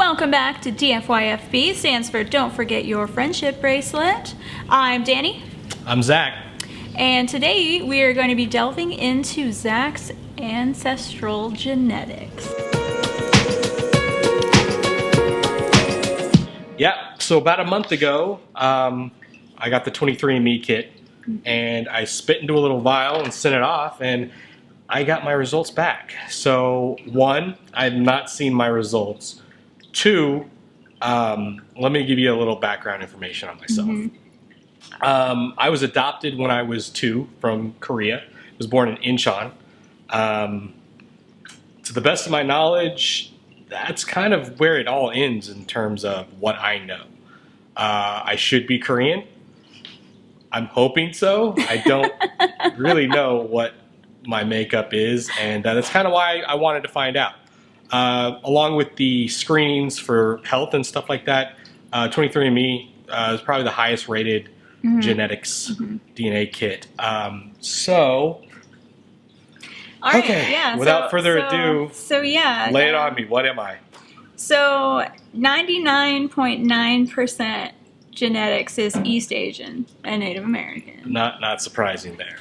Welcome back to DFYFB, stands for Don't Forget Your Friendship Bracelet. I'm Dani. I'm Zach. And today we are going to be delving into Zach's ancestral genetics. Yeah, so about a month ago, I got the 23andMe kit, and I spit into a little vial and sent it off, and I got my results back. So, one, I've not seen my results. Two, let me give you a little background information on myself. I was adopted when I was 2 from Korea. I was born in Incheon. To the best of my knowledge, that's kind of where it all ends in terms of what I know. I should be Korean. I'm hoping so. I don't really know what my makeup is, and that's kind of why I wanted to find out. Along with the screenings for health and stuff like that, 23andMe is probably the highest rated genetics DNA kit. Without further ado, lay it on me. What am I? So 99.9% genetics is East Asian and Native American. Not surprising there.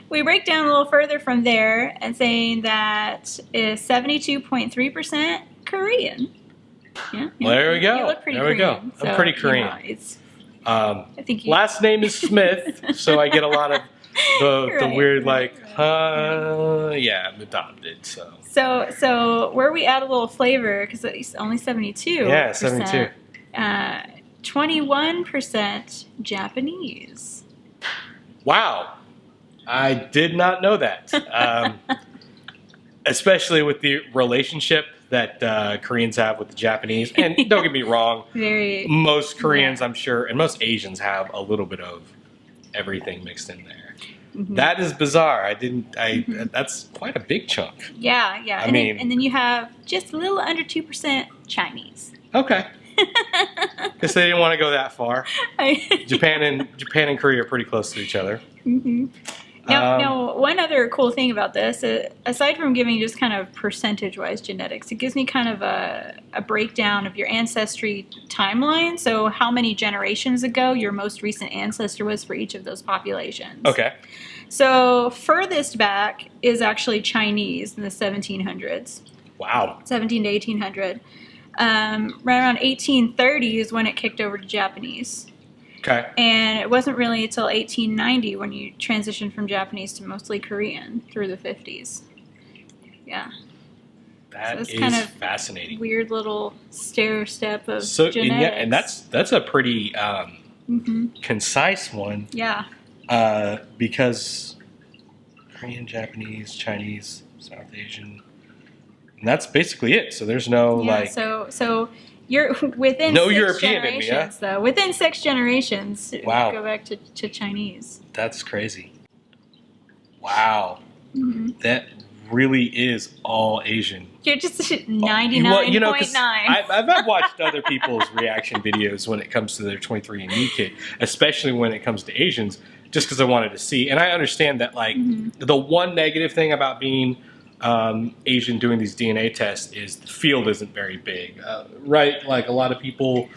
We break down a little further from there and saying that is 72.3% Korean. Yeah, well, there we go. You look pretty there we Korean, go. I'm pretty Korean. I think last name is Smith, so I get a lot of the weird yeah, I'm adopted. So where we add a little flavor, because it's only 72. Yeah, 72. 21% Japanese. Wow. I did not know that. Especially with the relationship that Koreans have with the Japanese. And don't get me wrong, most Koreans, I'm sure, and most Asians have a little bit of everything mixed in there. That is bizarre. That's quite a big chunk. Yeah. And then you have just a little under 2% Chinese. Okay. Guess they didn't want to go that far. Japan and Korea are pretty close to each other. Now, one other cool thing about this, aside from giving just kind of percentage-wise genetics, it gives me kind of a breakdown of your ancestry timeline. So how many generations ago your most recent ancestor was for each of those populations. Okay. So furthest back is actually Chinese in the 1700s. Wow. 17 to 1800. Right around 1830 is when it kicked over to Japanese. Okay. And it wasn't really until 1890 when you transitioned from Japanese to mostly Korean through the 50s. Yeah. That is kind of fascinating. Weird little stair step of genetics. And that's a pretty concise one. Yeah. Because Korean, Japanese, Chinese, South Asian, and that's basically it. So there's no So you're within no 6 European generations, in me, though. Within 6 generations, wow. Go back to Chinese. That's crazy. Wow. That really is all Asian. You're just 99.9. I've watched other people's reaction videos when it comes to their 23andMe kit, especially when it comes to Asians, just because I wanted to see. And I understand that, the one negative thing about being Asian doing these DNA tests is the field isn't very big, right? Like a lot of people,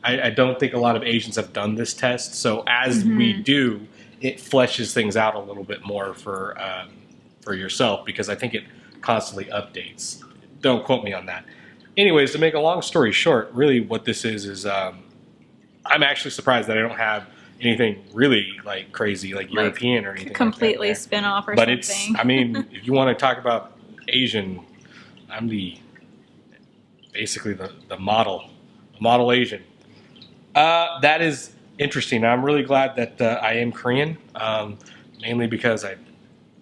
I don't think a lot of Asians have done this test. So as we do, it fleshes things out a little bit more for yourself, because I think it constantly updates. Don't quote me on that. Anyways, to make a long story short, really what this is I'm actually surprised that I don't have anything really crazy European or anything completely like that spin off or but something. If you want to talk about Asian, I'm basically the model Asian. That is interesting. I'm really glad that I am Korean, mainly because I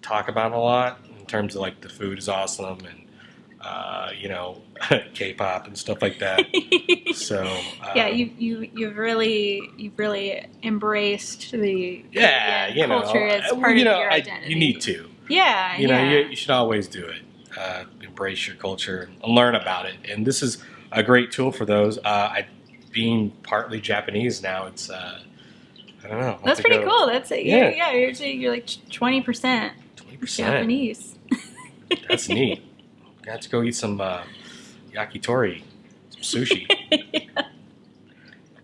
talk about it a lot in terms of the food is awesome and K-pop and stuff like that. So yeah, you've really embraced the culture as part of your identity. You need to. Yeah, you should always do it. Embrace your culture and learn about it. And this is a great tool for those. Being partly Japanese now, it's I don't know. That's pretty cool. That's you're like 20% Japanese. That's neat. Got to go eat some yakitori sushi.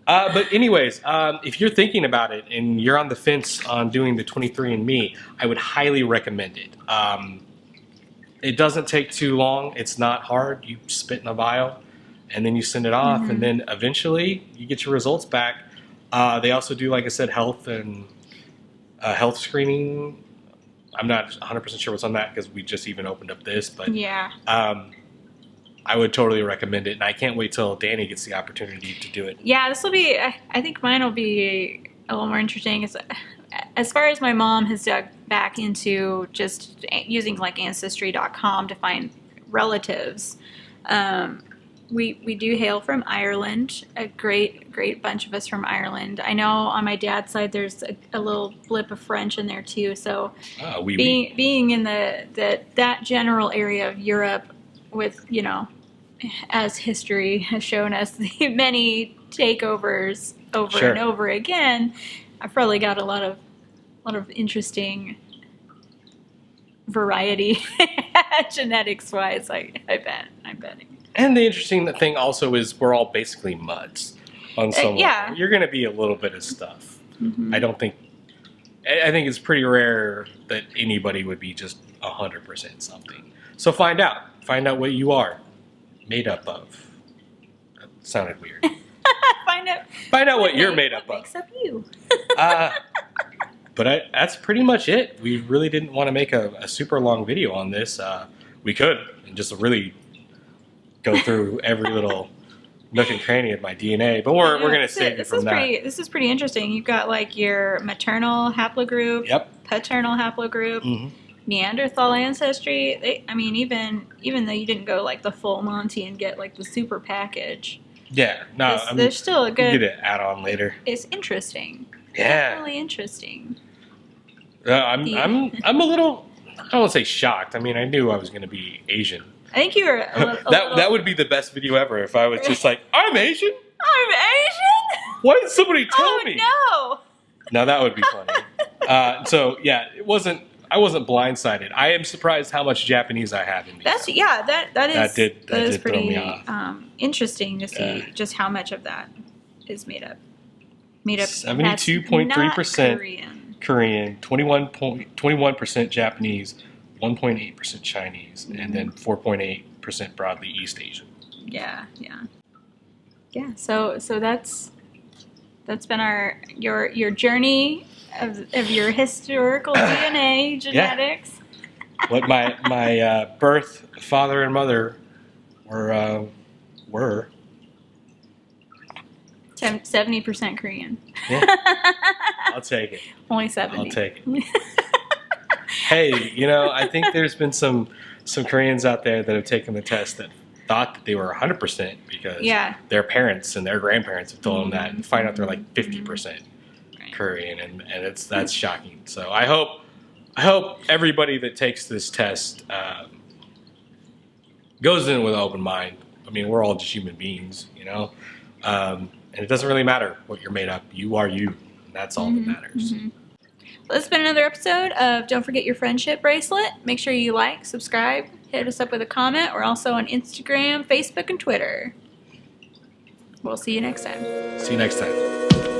But anyways, if you're thinking about it and you're on the fence on doing the 23andMe, I would highly recommend it. It doesn't take too long. It's not hard. You spit in a vial and then you send it off, and then eventually you get your results back. They also do, like I said, health and health screening. I'm not 100% sure what's on that because we just even opened up this, but yeah. I would totally recommend it, and I can't wait till Dani gets the opportunity to do it. Yeah, this will be, I think mine will be a little more interesting. As far as my mom has dug back into just using like Ancestry.com to find relatives, we do hail from Ireland, a great bunch of us from Ireland. I know on my dad's side there's a little blip of French in there too, so being in that general area of Europe with, you know, as history has shown us, the many takeovers over and over again, I've probably got a lot of interesting variety genetics wise. I'm betting. And the interesting thing also is we're all basically muds on some level. You're going to be a little bit of stuff. I think it's pretty rare that anybody would be just 100% something. So find out what you are made up of. That sounded weird. Find out what you're made up of. What makes up you? But that's pretty much it. We really didn't want to make a super long video on this. We could and just really go through every little nook and cranny of my DNA, but we're going to save you from that. This is pretty interesting. You've got like your maternal haplogroup, paternal haplogroup, Neanderthal ancestry. Even though you didn't go like the full Monty and get like the super package. Yeah, no, there's still a good. You get an add-on later. It's interesting. Yeah, definitely interesting. I'm a little. I don't want to say shocked. I mean, I knew I was going to be Asian. I think you were that would be the best video ever if I was just like, I'm Asian. I'm Asian. Why didn't somebody tell me? Oh no. Now that would be funny. So yeah, I wasn't blindsided. I am surprised how much Japanese I have in me. That is pretty throw me off. Interesting to see just how much of that is made up. 72.3% Korean, 21% Japanese, 1.8% Chinese, and then 4.8% broadly East Asian. Yeah. So that's been your journey of your historical DNA genetics. Yeah. What my birth father and mother were 70% Korean. Yeah. I'll take it. Only 70. I'll take it. Hey, I think there's been some Koreans out there that have taken the test that thought that they were 100% because their parents and their grandparents have told them that, and find out they're like 50% Korean, and that's shocking. So I hope everybody that takes this test goes in with an open mind. I mean, we're all just human beings, and it doesn't really matter what you're made up. You are you, and that's all that matters. Well, this has been another episode of Don't Forget Your Friendship Bracelet. Make sure you like, subscribe, hit us up with a comment. We're also on Instagram, Facebook, and Twitter. We'll see you next time. See you next time.